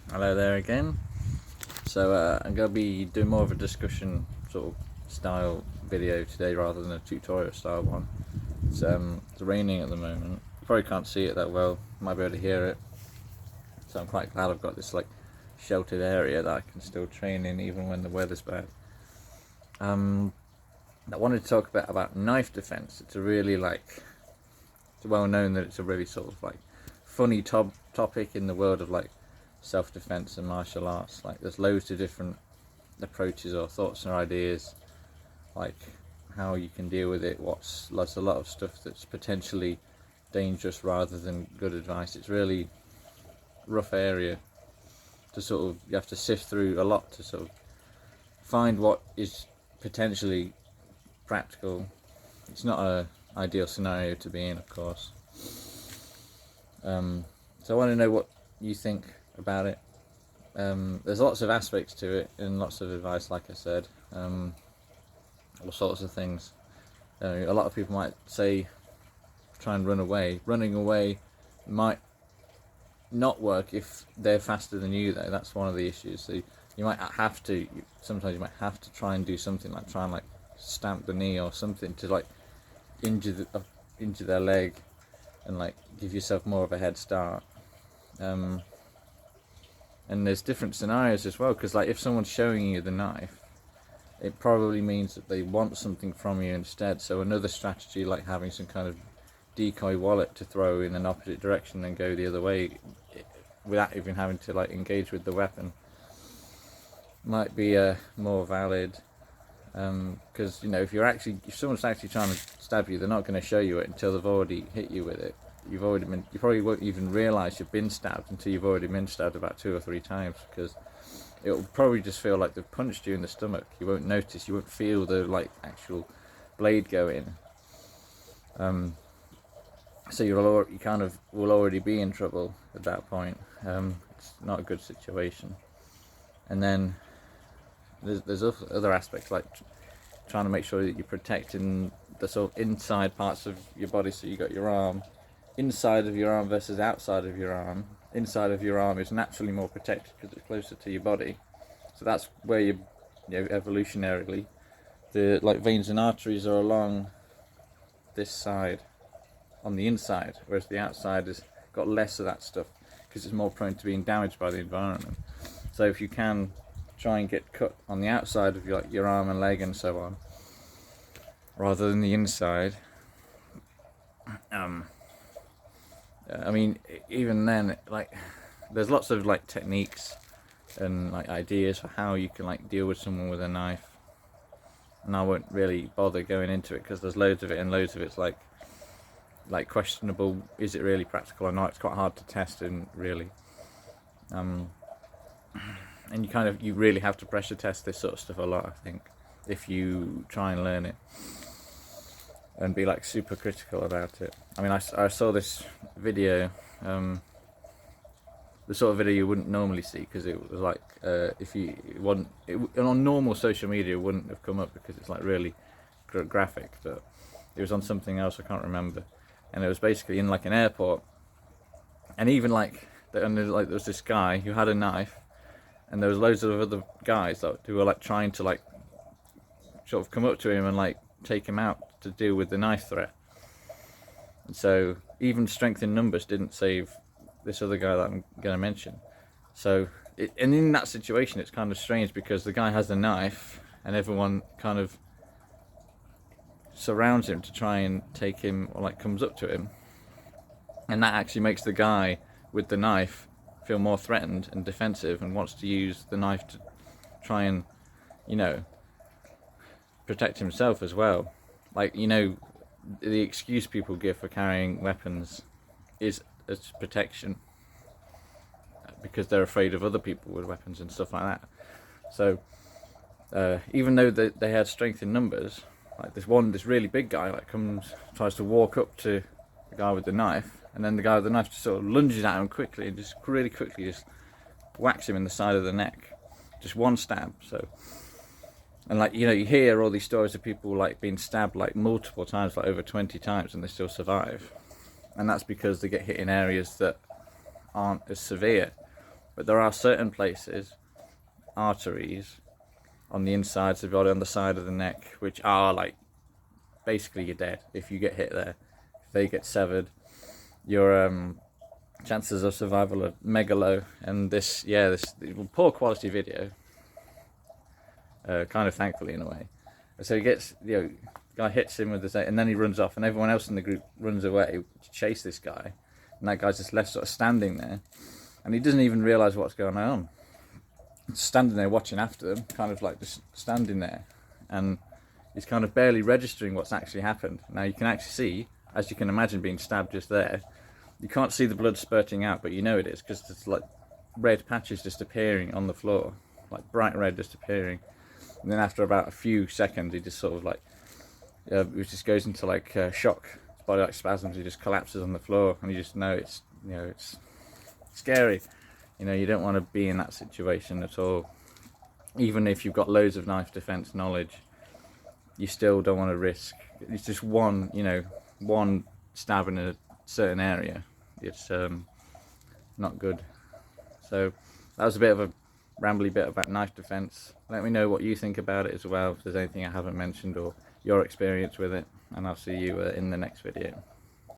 Hello there again. So I'm going to be doing more of a discussion sort of style video today rather than a tutorial style one. It's raining at the moment. You probably can't see it that well, might be able to hear it. So I'm quite glad I've got this like sheltered area that I can still train in even when the weather's bad. I wanted to talk about knife defense. It's well known that it's a really sort of like funny topic in the world of like self-defense and martial arts. Like there's loads of different approaches or thoughts or ideas, like how you can deal with it. There's a lot of stuff that's potentially dangerous rather than good advice. It's really rough area to sort of, you have to sift through a lot to sort of find what is potentially practical. It's not a ideal scenario to be in, of course. So I want to know what you think about it. There's lots of aspects to it and lots of advice, like I said, all sorts of things. A lot of people might say try and run away. Running away might not work if they're faster than you, though. That's one of the issues. So you might have to, sometimes you might have to try and do something like try and like stamp the knee or something to like injure their leg and like give yourself more of a head start. And there's different scenarios as well, because like if someone's showing you the knife, it probably means that they want something from you instead. So another strategy, like having some kind of decoy wallet to throw in an opposite direction and go the other way without even having to like engage with the weapon, might be more valid. Because if someone's actually trying to stab you, they're not going to show you it until they've already hit you with it. You probably won't even realise you've been stabbed until you've already been stabbed about 2 or 3 times, because it'll probably just feel like they've punched you in the stomach. You won't notice, you won't feel the like actual blade go in. So you kind of will already be in trouble at that point. It's not a good situation. And then there's other aspects, like trying to make sure that you're protecting the sort of inside parts of your body. So you got your arm, inside of your arm versus outside of your arm. Inside of your arm is naturally more protected because it's closer to your body. So that's where evolutionarily, the like veins and arteries are along this side, on the inside, whereas the outside has got less of that stuff because it's more prone to being damaged by the environment. So if you can try and get cut on the outside of your arm and leg and so on, rather than the inside, I mean, even then, like, there's lots of like techniques and like ideas for how you can like deal with someone with a knife, and I won't really bother going into it because there's loads of it, and loads of it's like questionable. Is it really practical or not? It's quite hard to test, and really, and you really have to pressure test this sort of stuff a lot, I think, if you try and learn it and be like super critical about it. I mean, I saw this video, the sort of video you wouldn't normally see, because it was like on normal social media it wouldn't have come up because it's like really graphic, but it was on something else, I can't remember, and it was basically in like an airport, and even like there was this guy who had a knife, and there was loads of other guys who were like trying to like sort of come up to him and like take him out to deal with the knife threat. And so even strength in numbers didn't save this other guy that I'm going to mention. So and in that situation it's kind of strange, because the guy has the knife and everyone kind of surrounds him to try and take him, or like comes up to him, and that actually makes the guy with the knife feel more threatened and defensive and wants to use the knife to try and protect himself as well. Like, the excuse people give for carrying weapons is as protection, because they're afraid of other people with weapons and stuff like that. So even though they had strength in numbers, like this really big guy like tries to walk up to the guy with the knife, and then the guy with the knife just sort of lunges at him quickly and just really quickly just whacks him in the side of the neck, just one stab. So, and like you hear all these stories of people like being stabbed like multiple times, like over 20 times, and they still survive, and that's because they get hit in areas that aren't as severe. But there are certain places, arteries, on the insides of the body, on the side of the neck, which are like, basically you're dead if you get hit there. If they get severed, your chances of survival are mega low. And this poor quality video, kind of thankfully in a way. So he gets, guy hits him with the, and then he runs off, and everyone else in the group runs away to chase this guy, and that guy's just left sort of standing there, and he doesn't even realise what's going on. He's standing there watching after them, kind of like just standing there, and he's kind of barely registering what's actually happened. Now you can actually see, as you can imagine, being stabbed just there. You can't see the blood spurting out, but you know it is, because there's like red patches just appearing on the floor, like bright red just appearing. And then after about a few seconds, he just sort of like, it just goes into like shock. His body like spasms. He just collapses on the floor, and you just know it's, it's scary. You don't want to be in that situation at all. Even if you've got loads of knife defense knowledge, you still don't want to risk. It's just one stab in a certain area. It's not good. So that was a bit of a rambly bit about knife defense. Let me know what you think about it as well, if there's anything I haven't mentioned or your experience with it, and I'll see you in the next video.